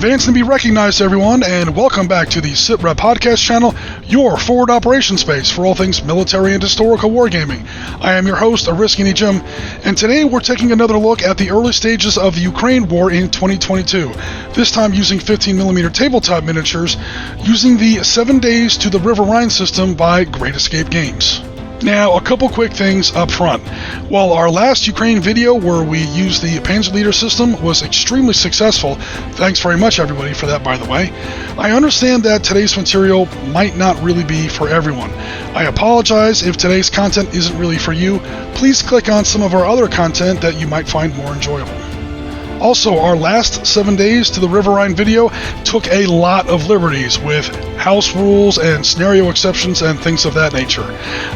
Advance and be recognized, everyone, and welcome back to the Sitrep podcast channel, your forward operations space for all things military and historical wargaming. I am your host, Ariskini Jim, and today we're taking another look at the early stages of the Ukraine war in 2022, this time using 15mm tabletop miniatures, using the 7 Days to the River Rhine system by Great Escape Games. Now, a couple quick things up front. While our last Ukraine video where we used the Panzer Leader system was extremely successful, thanks very much everybody for that, by the way, I understand that today's material might not really be for everyone. I apologize if today's content isn't really for you. Please click on some of our other content that you might find more enjoyable. Also, our last 7 Days to the River Rhine video took a lot of liberties with house rules and scenario exceptions and things of that nature.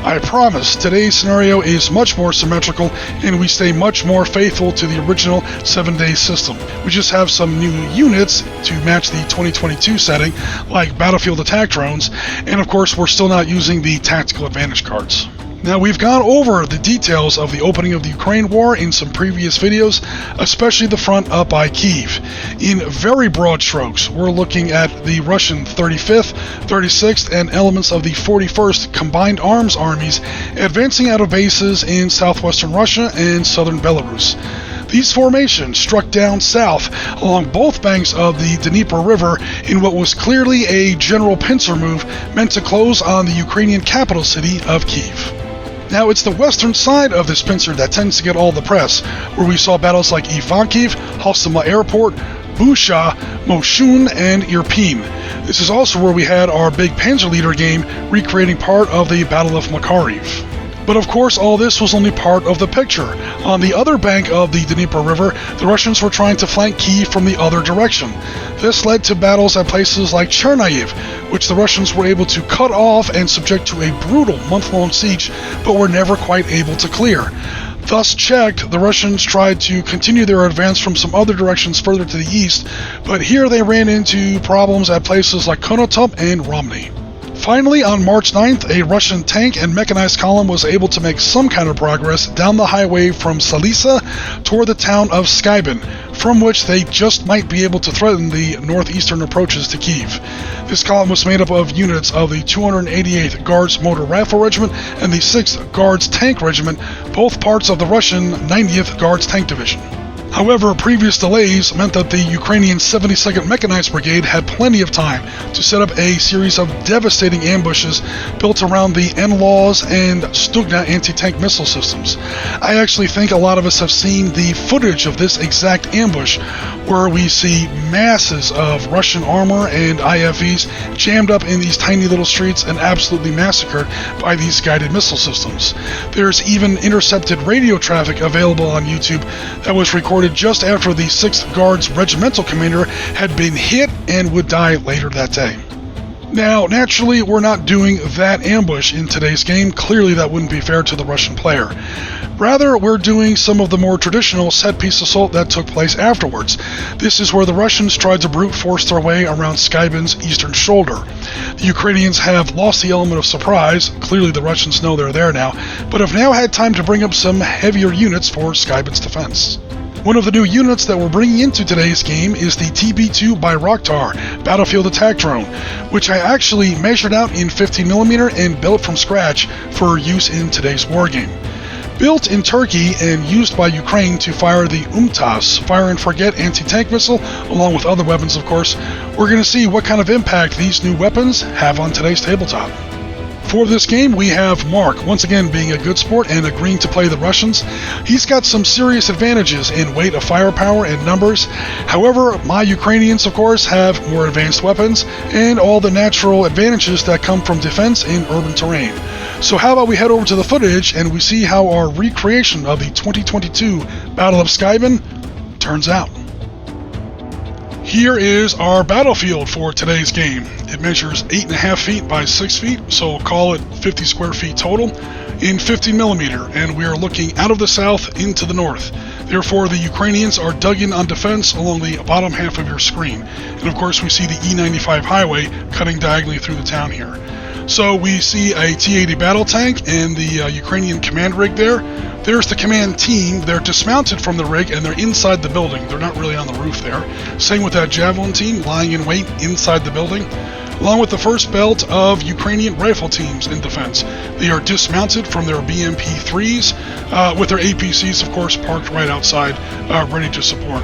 I promise today's scenario is much more symmetrical and we stay much more faithful to the original 7 Days system. We just have some new units to match the 2022 setting, like battlefield attack drones, and of course we're still not using the tactical advantage cards. Now, we've gone over the details of the opening of the Ukraine war in some previous videos, especially the front up by Kyiv. In very broad strokes, we're looking at the Russian 35th, 36th, and elements of the 41st Combined Arms armies advancing out of bases in southwestern Russia and southern Belarus. These formations struck down south along both banks of the Dnieper River in what was clearly a general pincer move meant to close on the Ukrainian capital city of Kyiv. Now, it's the western side of this pincer that tends to get all the press, where we saw battles like Ivankiv, Hostomel Airport, Busha, Moshun, and Irpin. This is also where we had our big Panzer Leader game recreating part of the Battle of Makariv. But of course, all this was only part of the picture. On the other bank of the Dnieper River, the Russians were trying to flank Kyiv from the other direction. This led to battles at places like Chernihiv, which the Russians were able to cut off and subject to a brutal month-long siege, but were never quite able to clear. Thus checked, the Russians tried to continue their advance from some other directions further to the east, but here they ran into problems at places like Konotop and Romny. Finally, on March 9th, a Russian tank and mechanized column was able to make some kind of progress down the highway from Salisa toward the town of Skybyn, from which they just might be able to threaten the northeastern approaches to Kyiv. This column was made up of units of the 288th Guards Motor Rifle Regiment and the 6th Guards Tank Regiment, both parts of the Russian 90th Guards Tank Division. However, previous delays meant that the Ukrainian 72nd Mechanized Brigade had plenty of time to set up a series of devastating ambushes built around the NLAWs and Stugna anti-tank missile systems. I actually think a lot of us have seen the footage of this exact ambush, where we see masses of Russian armor and IFVs jammed up in these tiny little streets and absolutely massacred by these guided missile systems. There's even intercepted radio traffic available on YouTube that was recorded just after the 6th Guards regimental commander had been hit and would die later that day. Now, naturally, we're not doing that ambush in today's game. Clearly, that wouldn't be fair to the Russian player. Rather, we're doing some of the more traditional set-piece assault that took place afterwards. This is where the Russians tried to brute force their way around Skybyn's eastern shoulder. The Ukrainians have lost the element of surprise. Clearly, the Russians know they're there now, but have now had time to bring up some heavier units for Skybyn's defense. One of the new units that we're bringing into today's game is the TB-2 Bayraktar battlefield attack drone, which I actually measured out in 15mm and built from scratch for use in today's wargame. Built in Turkey and used by Ukraine to fire the UMTAS fire and forget anti-tank missile, along with other weapons of course, we're going to see what kind of impact these new weapons have on today's tabletop. For this game, we have Mark, once again being a good sport and agreeing to play the Russians. He's got some serious advantages in weight of firepower and numbers. However, my Ukrainians, of course, have more advanced weapons and all the natural advantages that come from defense in urban terrain. So how about we head over to the footage and we see how our recreation of the 2022 Battle of Skybyn turns out. Here is our battlefield for today's game. It measures 8.5 feet by 6 feet, so call it 50 square feet total, in 15mm, and we are looking out of the south into the north. Therefore, the Ukrainians are dug in on defense along the bottom half of your screen. And of course, we see the E95 highway cutting diagonally through the town here. So we see a T-80 battle tank and the Ukrainian command rig there. There's the command team. They're dismounted from the rig and they're inside the building. They're not really on the roof there. Same with that Javelin team lying in wait inside the building, along with the first belt of Ukrainian rifle teams in defense. They are dismounted from their BMP-3s, with their APCs, of course, parked right outside, ready to support.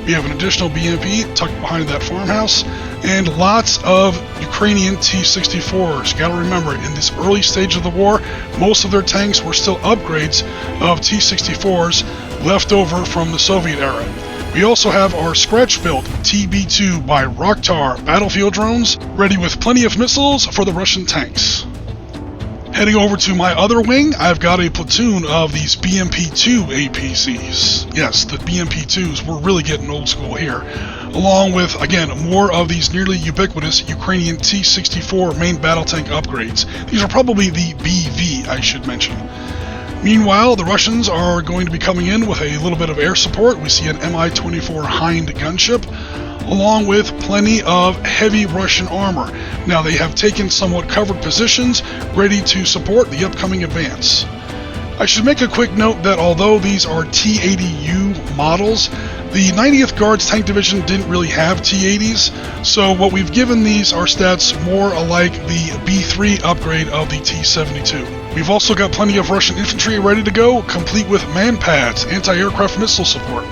We have an additional BMP tucked behind that farmhouse, and lots of Ukrainian T-64s. Gotta remember, in this early stage of the war, most of their tanks were still upgrades of T-64s left over from the Soviet era. We also have our scratch-built TB-2 Bayraktar battlefield drones, ready with plenty of missiles for the Russian tanks. Heading over to my other wing, I've got a platoon of these BMP-2 APCs. Yes, the BMP-2s, we're really getting old school here. Along with, again, more of these nearly ubiquitous Ukrainian T-64 main battle tank upgrades. These are probably the BV, I should mention. Meanwhile, the Russians are going to be coming in with a little bit of air support. We see an Mi-24 Hind gunship, along with plenty of heavy Russian armor. Now they have taken somewhat covered positions, ready to support the upcoming advance. I should make a quick note that although these are T-80U models, the 90th Guards Tank Division didn't really have T-80s, so what we've given these are stats more alike the B3 upgrade of the T-72. We've also got plenty of Russian infantry ready to go, complete with man-pads, anti-aircraft missile support.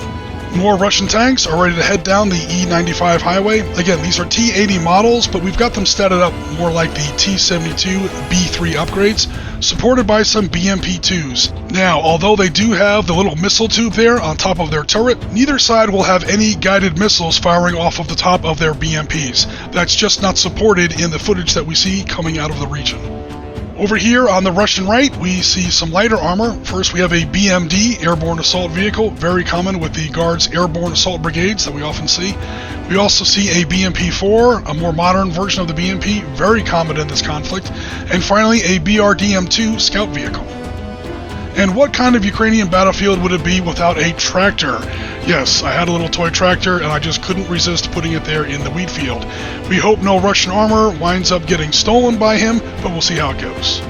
More Russian tanks are ready to head down the E95 highway. Again, these are T-80 models, but we've got them statted up more like the T-72 B3 upgrades, supported by some BMP-2s. Now, although they do have the little missile tube there on top of their turret, neither side will have any guided missiles firing off of the top of their BMPs. That's just not supported in the footage that we see coming out of the region. Over here on the Russian right, we see some lighter armor. First, we have a BMD, Airborne Assault Vehicle, very common with the Guards Airborne Assault Brigades that we often see. We also see a BMP-4, a more modern version of the BMP, very common in this conflict. And finally, a BRDM-2 Scout Vehicle. And what kind of Ukrainian battlefield would it be without a tractor? Yes, I had a little toy tractor and I just couldn't resist putting it there in the wheat field. We hope no Russian armor winds up getting stolen by him, but we'll see how it goes.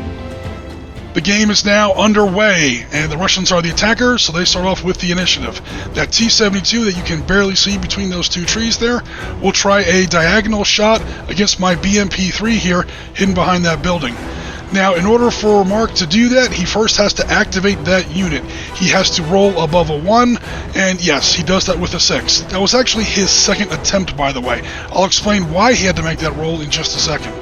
The game is now underway, and the Russians are the attackers, so they start off with the initiative. That T-72 that you can barely see between those two trees there will try a diagonal shot against my BMP-3 here, hidden behind that building. Now, in order for Mark to do that, he first has to activate that unit. He has to roll above a 1, and yes, he does that with a 6. That was actually his second attempt, by the way. I'll explain why he had to make that roll in just a second.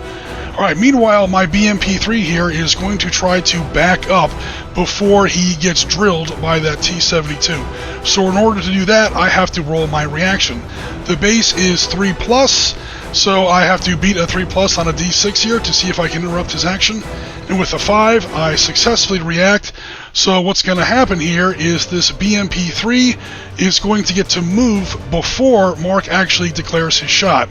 Alright, meanwhile, my BMP-3 here is going to try to back up before he gets drilled by that T-72. So in order to do that, I have to roll my reaction. The base is 3+, so I have to beat a 3+ on a D6 here to see if I can interrupt his action. And with a 5, I successfully react. So what's going to happen here is this BMP-3 is going to get to move before Mark actually declares his shot.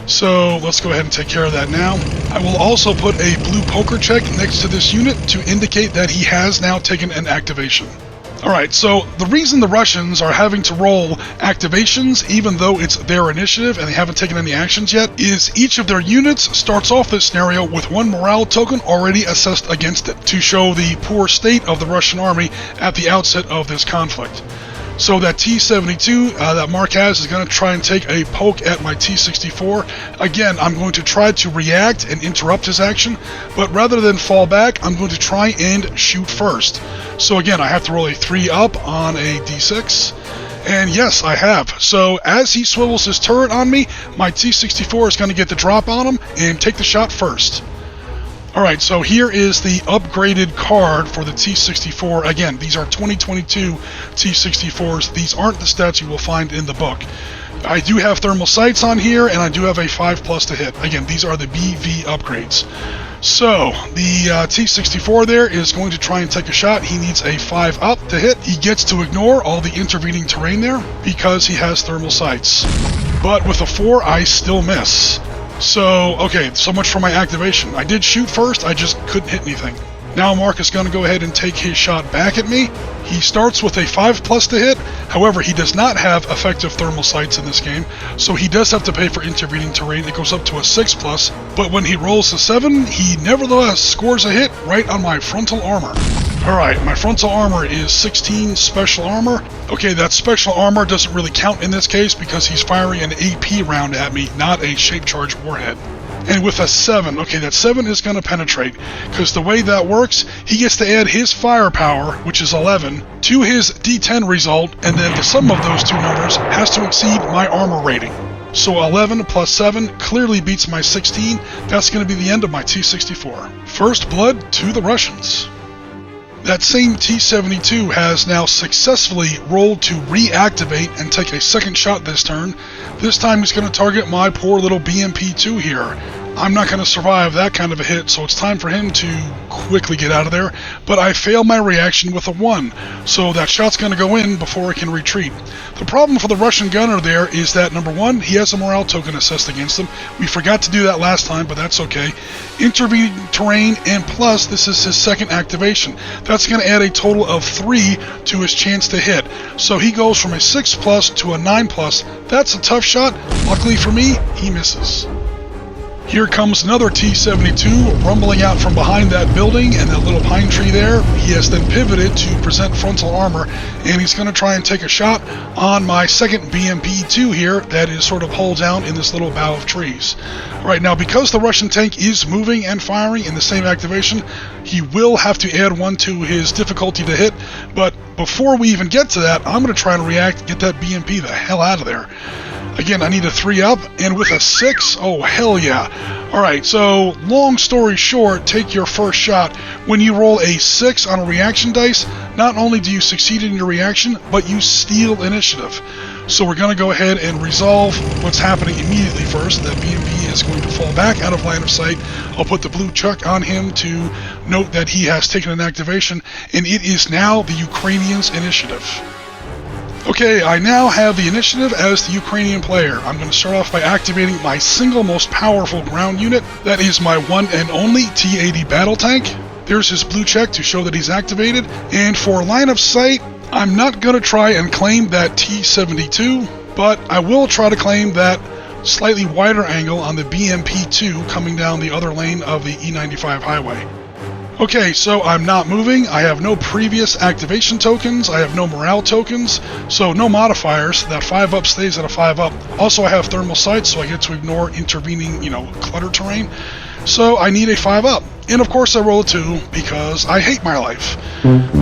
So let's go ahead and take care of that now. I will also put a blue poker check next to this unit to indicate that he has now taken an activation. Alright, so the reason the Russians are having to roll activations, even though it's their initiative and they haven't taken any actions yet, is each of their units starts off this scenario with one morale token already assessed against it, to show the poor state of the Russian army at the outset of this conflict. So that T-72 that Mark has is going to try and take a poke at my T-64. Again, I'm going to try to react and interrupt his action, but rather than fall back, I'm going to try and shoot first. So again, I have to roll a 3 up on a D6. And yes, I have. So as he swivels his turret on me, my T-64 is going to get the drop on him and take the shot first. Alright, so here is the upgraded card for the T-64. Again, these are 2022 T-64s. These aren't the stats you will find in the book. I do have thermal sights on here, and I do have a 5+ to hit. Again, these are the BV upgrades. So, the T-64 there is going to try and take a shot. He needs a 5 up to hit. He gets to ignore all the intervening terrain there because he has thermal sights. But with a 4, I still miss. So, okay, so much for my activation. I did shoot first, I just couldn't hit anything. Now Mark is going to go ahead and take his shot back at me. He starts with a 5+ to hit, however he does not have effective thermal sights in this game, so he does have to pay for intervening terrain. It goes up to a 6+, but when he rolls a 7, he nevertheless scores a hit right on my frontal armor. Alright, my frontal armor is 16 special armor. Okay, that special armor doesn't really count in this case because he's firing an AP round at me, not a shape charge warhead. And with a 7, okay, that 7 is going to penetrate, because the way that works, he gets to add his firepower, which is 11, to his D10 result, and then the sum of those two numbers has to exceed my armor rating. So 11 plus 7 clearly beats my 16. That's going to be the end of my T-64. First blood to the Russians. That same T-72 has now successfully rolled to reactivate and take a second shot this turn. This time he's going to target my poor little BMP-2 here. I'm not going to survive that kind of a hit, so it's time for him to quickly get out of there, but I fail my reaction with a 1, so that shot's going to go in before it can retreat. The problem for the Russian gunner there is that, number 1, he has a morale token assessed against him. We forgot to do that last time, but that's okay. Intervening terrain, and plus, this is his second activation. That's going to add a total of 3 to his chance to hit. So he goes from a 6+ to a 9+. That's a tough shot. Luckily for me, he misses. Here comes another T-72 rumbling out from behind that building and that little pine tree there. He has then pivoted to present frontal armor, and he's going to try and take a shot on my second BMP-2 here that is sort of hull down in this little bough of trees. Alright, now because the Russian tank is moving and firing in the same activation, he will have to add 1 to his difficulty to hit, but before we even get to that, I'm going to try and react, get that BMP the hell out of there. Again, I need a 3 up, and with a 6, oh hell yeah. Alright, so long story short, take your first shot. When you roll a 6 on a reaction dice, not only do you succeed in your reaction, but you steal initiative. So we're going to go ahead and resolve what's happening immediately first. That BMP is going to fall back out of line of sight. I'll put the blue check on him to note that he has taken an activation, and it is now the Ukrainians' initiative. Okay, I now have the initiative as the Ukrainian player. I'm going to start off by activating my single most powerful ground unit. That is my one and only T-80 battle tank. There's his blue check to show that he's activated. And for line of sight, I'm not going to try and claim that T-72, but I will try to claim that slightly wider angle on the BMP-2 coming down the other lane of the E95 highway. Okay, so I'm not moving, I have no previous activation tokens, I have no morale tokens, so no modifiers. That 5 up stays at a 5 up. Also, I have thermal sights, so I get to ignore intervening, cluttered terrain. So I need a 5 up. And of course I roll a 2, because I hate my life.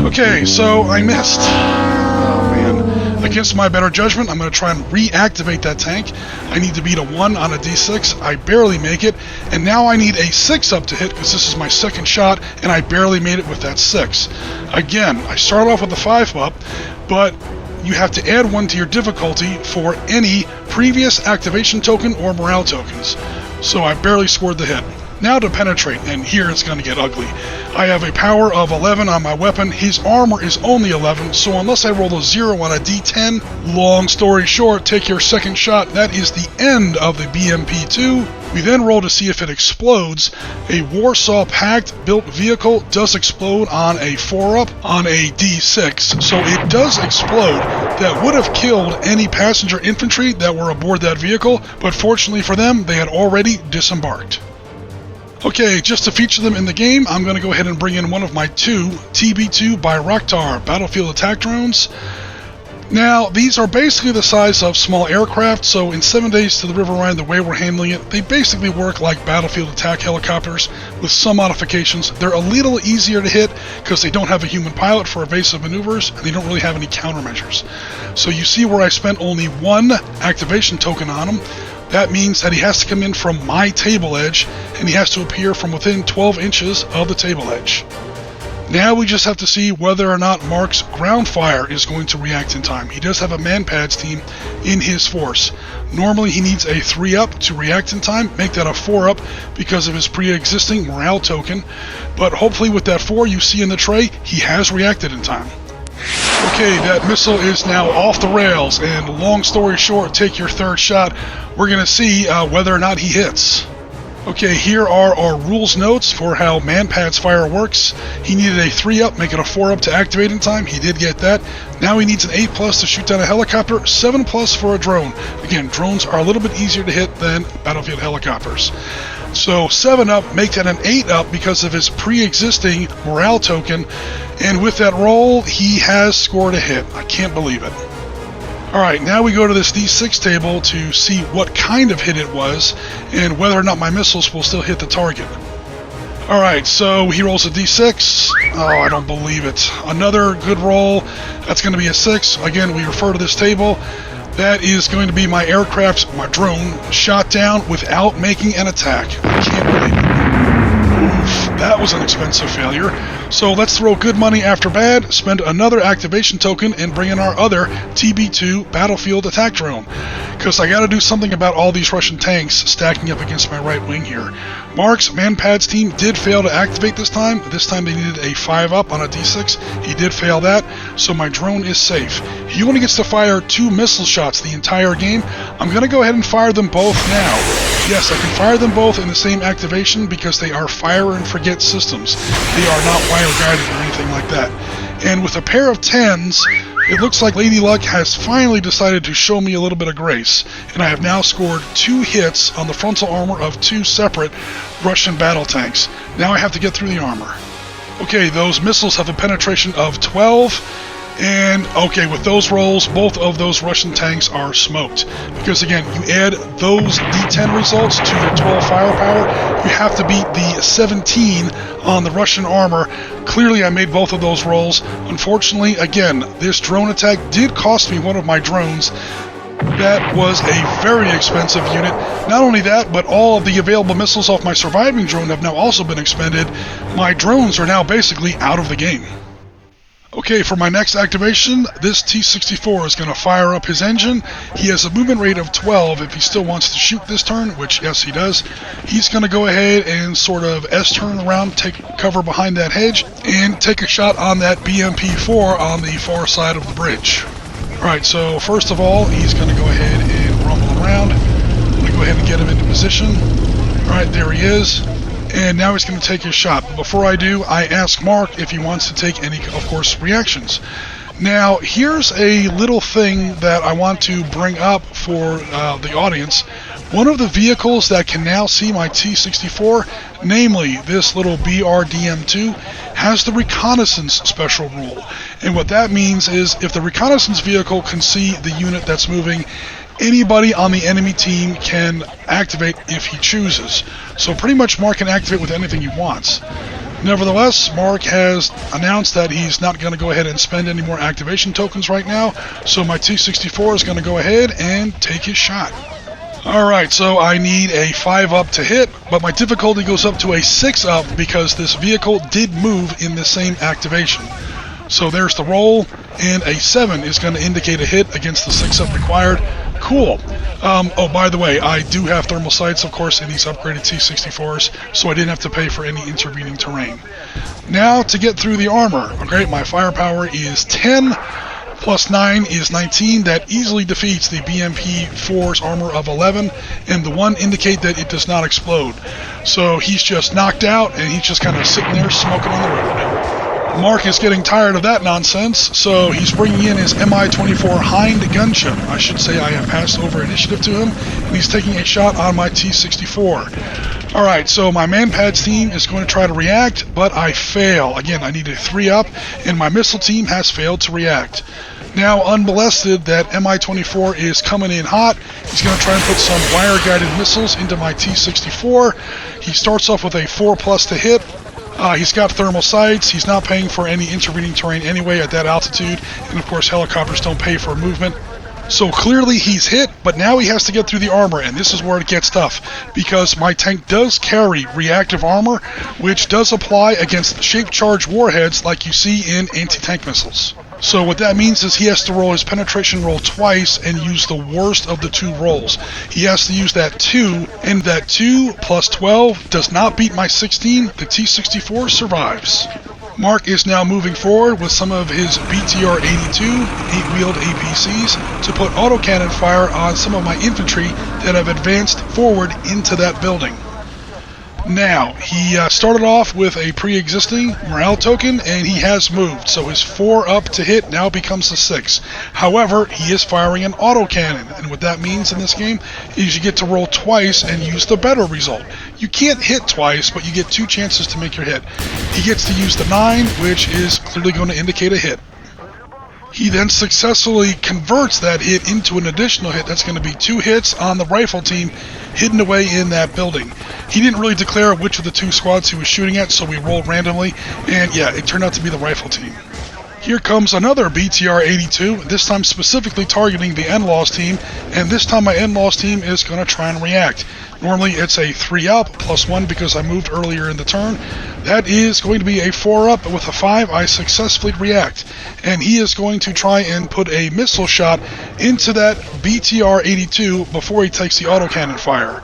Okay, so I missed. Oh man. Against my better judgment, I'm going to try and reactivate that tank. I need to beat a 1 on a D6. I barely make it. And now I need a 6 up to hit, because this is my second shot, and I barely made it with that 6. Again, I start off with a 5 up, but you have to add 1 to your difficulty for any previous activation token or morale tokens. So I barely scored the hit. Now to penetrate, and here it's going to get ugly. I have a power of 11 on my weapon. His armor is only 11, so unless I roll a 0 on a D10, long story short, take your second shot. That is the end of the BMP-2. We then roll to see if it explodes. A Warsaw Pact built vehicle does explode on a 4-up on a D6, so it does explode. That would have killed any passenger infantry that were aboard that vehicle, but fortunately for them, they had already disembarked. Okay, just to feature them in the game, I'm going to go ahead and bring in one of my 2 TB-2 Bayraktar battlefield attack drones. Now, these are basically the size of small aircraft, so in 7 days to the River Rhine, the way we're handling it, they basically work like battlefield attack helicopters with some modifications. They're a little easier to hit because they don't have a human pilot for evasive maneuvers, and they don't really have any countermeasures. So you see where I spent only 1 activation token on them. That means that he has to come in from my table edge, and he has to appear from within 12 inches of the table edge. Now we just have to see whether or not Mark's ground fire is going to react in time. He does have a man-pads team in his force. Normally he needs a 3 up to react in time, make that a 4 up because of his pre-existing morale token, but hopefully with that 4 you see in the tray, he has reacted in time. Okay, that missile is now off the rails, and long story short, take your third shot. We're going to see whether or not he hits. Okay, here are our rules notes for how Man-Pad's fire works. He needed a 3-up, make it a 4-up to activate in time. He did get that. Now he needs an 8+ to shoot down a helicopter, 7+ for a drone. Again, drones are a little bit easier to hit than battlefield helicopters. So 7-up, make that an 8-up because of his pre-existing morale token. And with that roll, he has scored a hit. I can't believe it. Alright, now we go to this D6 table to see what kind of hit it was and whether or not my missiles will still hit the target. Alright, so he rolls a D6. Oh, I don't believe it. Another good roll. That's going to be a 6. Again, we refer to this table. That is going to be my aircraft, my drone, shot down without making an attack. I can't believe it. Oof, that was an expensive failure. So let's throw good money after bad, spend another activation token, and bring in our other TB-2 battlefield attack drone. Because I gotta do something about all these Russian tanks stacking up against my right wing here. Mark's Man-Pad's team did fail to activate this time. This time they needed a 5-up on a D6. He did fail that, so my drone is safe. He only gets to fire 2 missile shots the entire game. I'm gonna go ahead and fire them both now. Yes, I can fire them both in the same activation because they are fire and forget systems. They are not wire guided or anything like that. And with a pair of 10s, it looks like Lady Luck has finally decided to show me a little bit of grace, and I have now scored 2 hits on the frontal armor of 2 separate Russian battle tanks. Now I have to get through the armor. Okay, those missiles have a penetration of 12. And, okay, with those rolls, both of those Russian tanks are smoked. Because, again, you add those D10 results to your 12 firepower, you have to beat the 17 on the Russian armor. Clearly, I made both of those rolls. Unfortunately, again, this drone attack did cost me one of my drones. That was a very expensive unit. Not only that, but all of the available missiles off my surviving drone have now also been expended. My drones are now basically out of the game. Okay, for my next activation, this T-64 is going to fire up his engine. He has a movement rate of 12 if he still wants to shoot this turn, which, yes, he does. He's going to go ahead and sort of S-turn around, take cover behind that hedge, and take a shot on that BMP-4 on the far side of the bridge. Alright, so first of all, he's going to go ahead and rumble around. I'm going to go ahead and get him into position. Alright, there he is. And now he's going to take his shot. But before I do, I ask Mark if he wants to take any, of course, reactions. Now, here's a little thing that I want to bring up for the audience. One of the vehicles that can now see my T-64, namely this little BRDM-2, has the reconnaissance special rule. And what that means is if the reconnaissance vehicle can see the unit that's moving, anybody on the enemy team can activate if he chooses. So pretty much Mark can activate with anything he wants. Nevertheless, Mark has announced that he's not going to go ahead and spend any more activation tokens right now, so my T-64 is going to go ahead and take his shot. Alright, so I need a 5-up to hit, but my difficulty goes up to a 6-up because this vehicle did move in the same activation. So there's the roll, and a 7 is going to indicate a hit against the 6-up required. Cool. Oh, by the way, I do have thermal sights, of course, in these upgraded T-64s, so I didn't have to pay for any intervening terrain. Now, to get through the armor. Okay, my firepower is 10, plus 9 is 19. That easily defeats the BMP-4's armor of 11, and the 1 indicate that it does not explode. So he's just knocked out, and he's just kind of sitting there smoking on the road. Mark is getting tired of that nonsense, so he's bringing in his Mi-24 Hind gunship. I should say I have passed over initiative to him, and he's taking a shot on my T-64. Alright, so my Man-Pad's team is going to try to react, but I fail. Again, I need a 3-up, and my missile team has failed to react. Now, unmolested, that Mi-24 is coming in hot. He's going to try and put some wire-guided missiles into my T-64. He starts off with a 4+ to hit. He's got thermal sights. He's not paying for any intervening terrain anyway at that altitude. And of course, helicopters don't pay for movement. So clearly he's hit, but now he has to get through the armor, and this is where it gets tough, because my tank does carry reactive armor, which does apply against shape charge warheads like you see in anti-tank missiles. So what that means is he has to roll his penetration roll twice and use the worst of the 2 rolls. He has to use that 2, and that 2 plus 12 does not beat my 16. The T-64 survives. Mark is now moving forward with some of his BTR-82 8-wheeled APCs to put autocannon fire on some of my infantry that have advanced forward into that building. Now, he started off with a pre-existing morale token, and he has moved, so his 4 up to hit now becomes a 6. However, he is firing an autocannon, and what that means in this game is you get to roll twice and use the better result. You can't hit twice, but you get 2 chances to make your hit. He gets to use the 9, which is clearly going to indicate a hit. He then successfully converts that hit into an additional hit. That's going to be 2 hits on the rifle team hidden away in that building. He didn't really declare which of the 2 squads he was shooting at, so we rolled randomly, and yeah, it turned out to be the rifle team. Here comes another BTR-82, this time specifically targeting the NLAWS team, and this time my NLAWS team is going to try and react. Normally it's a 3 up plus 1 because I moved earlier in the turn. That is going to be a 4 up, but with a 5 I successfully react. And he is going to try and put a missile shot into that BTR-82 before he takes the autocannon fire.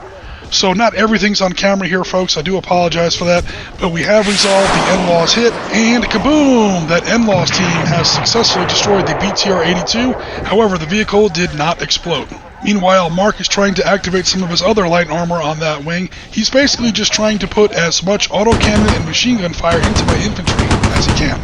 So not everything's on camera here, folks. I do apologize for that, but we have resolved the NLAWS hit, and kaboom! That NLAWS team has successfully destroyed the BTR-82. However, the vehicle did not explode. Meanwhile, Mark is trying to activate some of his other light armor on that wing. He's basically just trying to put as much autocannon and machine gun fire into my infantry as he can.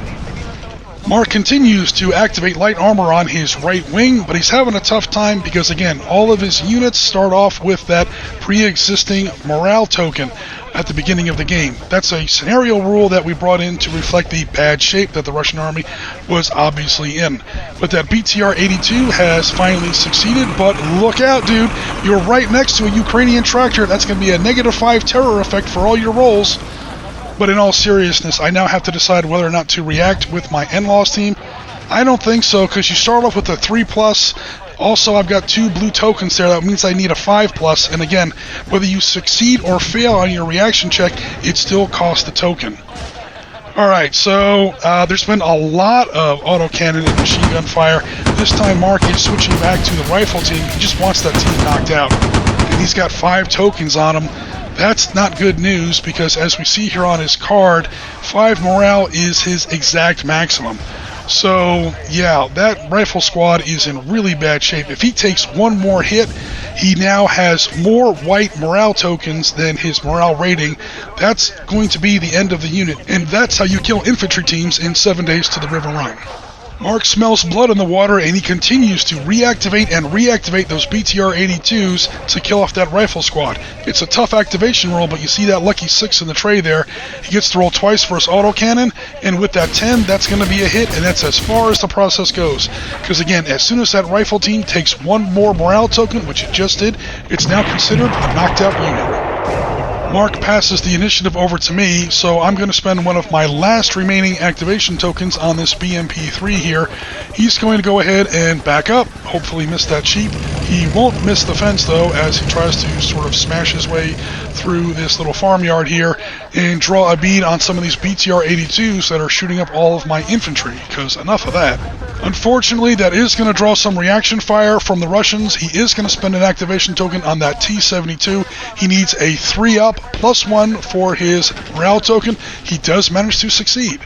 Mark continues to activate light armor on his right wing, but he's having a tough time because, again, all of his units start off with that pre-existing morale token at the beginning of the game. That's a scenario rule that we brought in to reflect the bad shape that the Russian army was obviously in. But that BTR-82 has finally succeeded, but look out, dude. You're right next to a Ukrainian tractor. That's going to be a -5 terror effect for all your rolls. But in all seriousness, I now have to decide whether or not to react with my NLAWS team. I don't think so, because you start off with a 3+. Also, I've got 2 blue tokens there. That means I need a 5+. And again, whether you succeed or fail on your reaction check, it still costs the token. Alright, so there's been a lot of autocannon and machine gun fire. This time Mark is switching back to the rifle team. He just wants that team knocked out. And he's got 5 tokens on him. That's not good news, because as we see here on his card, 5 morale is his exact maximum. So yeah, that rifle squad is in really bad shape. If he takes 1 more hit, he now has more white morale tokens than his morale rating. That's going to be the end of the unit, and that's how you kill infantry teams in 7 days to the River Rhine. Mark smells blood in the water, and he continues to reactivate those BTR-82s to kill off that rifle squad. It's a tough activation roll, but you see that lucky 6 in the tray there. He gets to roll twice for his autocannon, and with that 10, that's going to be a hit, and that's as far as the process goes. Because again, as soon as that rifle team takes 1 more morale token, which it just did, it's now considered a knocked out unit. Mark passes the initiative over to me, so I'm going to spend one of my last remaining activation tokens on this BMP3 here. He's going to go ahead and back up, hopefully miss that sheep. He won't miss the fence though, as he tries to sort of smash his way through this little farmyard here and draw a bead on some of these BTR-82s that are shooting up all of my infantry, because enough of that. Unfortunately, that is going to draw some reaction fire from the Russians. He is going to spend an activation token on that T-72. He needs a 3 up plus 1 for his morale token. He does manage to succeed.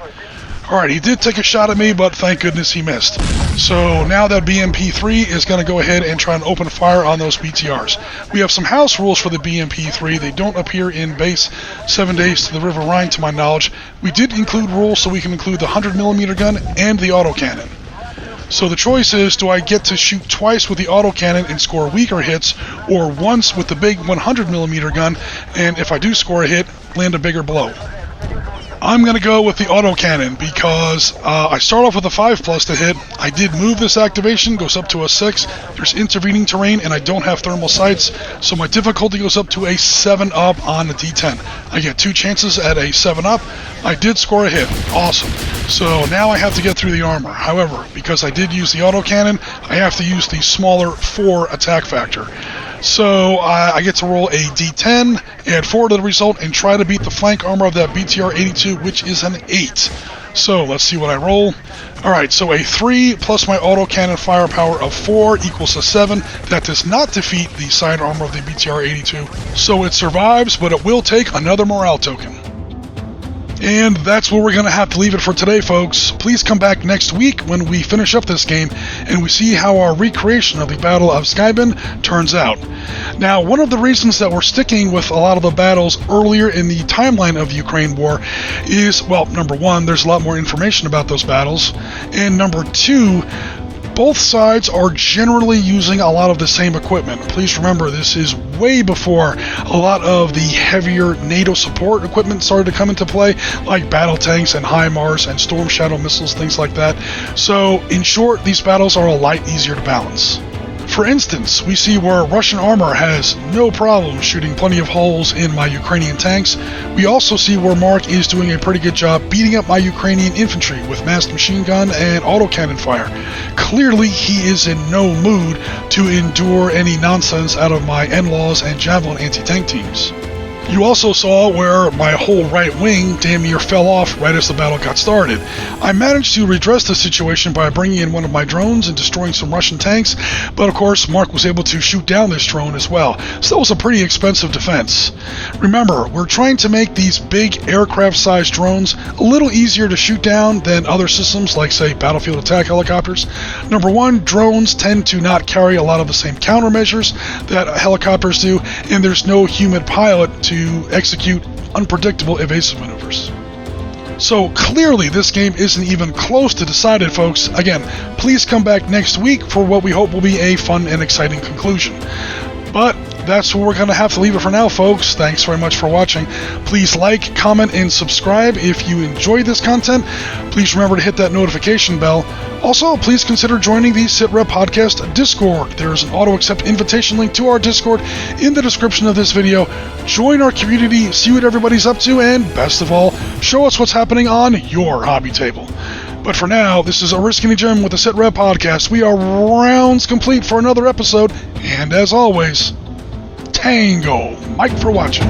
Alright, he did take a shot at me, but thank goodness he missed. So now that BMP3 is going to go ahead and try and open fire on those BTRs. We have some house rules for the BMP3. They don't appear in base 7 days to the River Rhine, to my knowledge. We did include rules so we can include the 100mm gun and the autocannon. So the choice is, do I get to shoot twice with the autocannon and score weaker hits, or once with the big 100mm gun, and if I do score a hit, land a bigger blow? I'm going to go with the autocannon because I start off with a 5+ to hit. I did move this activation, goes up to a 6. There's intervening terrain and I don't have thermal sights, so my difficulty goes up to a 7 up on the D10. I get 2 chances at a 7 up. I did score a hit. Awesome. So now I have to get through the armor. However, because I did use the autocannon, I have to use the smaller 4 attack factor. So I get to roll a D10, add 4 to the result, and try to beat the flank armor of that BTR-82, which is an 8. So let's see what I roll. Alright, so a 3 plus my autocannon firepower of 4 equals a 7. That does not defeat the side armor of the BTR-82. So it survives, but it will take another morale token. And that's where we're going to have to leave it for today, folks. Please come back next week when we finish up this game and we see how our recreation of the Battle of Skybyn turns out. Now, one of the reasons that we're sticking with a lot of the battles earlier in the timeline of the Ukraine war is, well, number one, there's a lot more information about those battles, and number two, both sides are generally using a lot of the same equipment. Please remember, this is way before a lot of the heavier NATO support equipment started to come into play, like battle tanks and HIMARS and Storm Shadow missiles, things like that. So, in short, these battles are a lot easier to balance. For instance, we see where Russian armor has no problem shooting plenty of holes in my Ukrainian tanks. We also see where Mark is doing a pretty good job beating up my Ukrainian infantry with massed machine gun and autocannon fire. Clearly, he is in no mood to endure any nonsense out of my NLAWs and Javelin anti-tank teams. You also saw where my whole right wing damn near fell off right as the battle got started. I managed to redress the situation by bringing in one of my drones and destroying some Russian tanks, but of course Mark was able to shoot down this drone as well, so that was a pretty expensive defense. Remember, we're trying to make these big aircraft-sized drones a little easier to shoot down than other systems like, say, battlefield attack helicopters. Number one, drones tend to not carry a lot of the same countermeasures that helicopters do, and there's no human pilot to execute unpredictable evasive maneuvers. So clearly this game isn't even close to decided, folks. Again, please come back next week for what we hope will be a fun and exciting conclusion. But that's where we're going to have to leave it for now, folks. Thanks very much for watching. Please like, comment, and subscribe if you enjoyed this content. Please remember to hit that notification bell. Also, please consider joining the Sitrep Podcast Discord. There is an auto-accept invitation link to our Discord in the description of this video. Join our community, see what everybody's up to, and best of all, show us what's happening on your hobby table. But for now, this is Risky Jim with the Sitrep Podcast. We are rounds complete for another episode, and as always, Tango Mike for watching.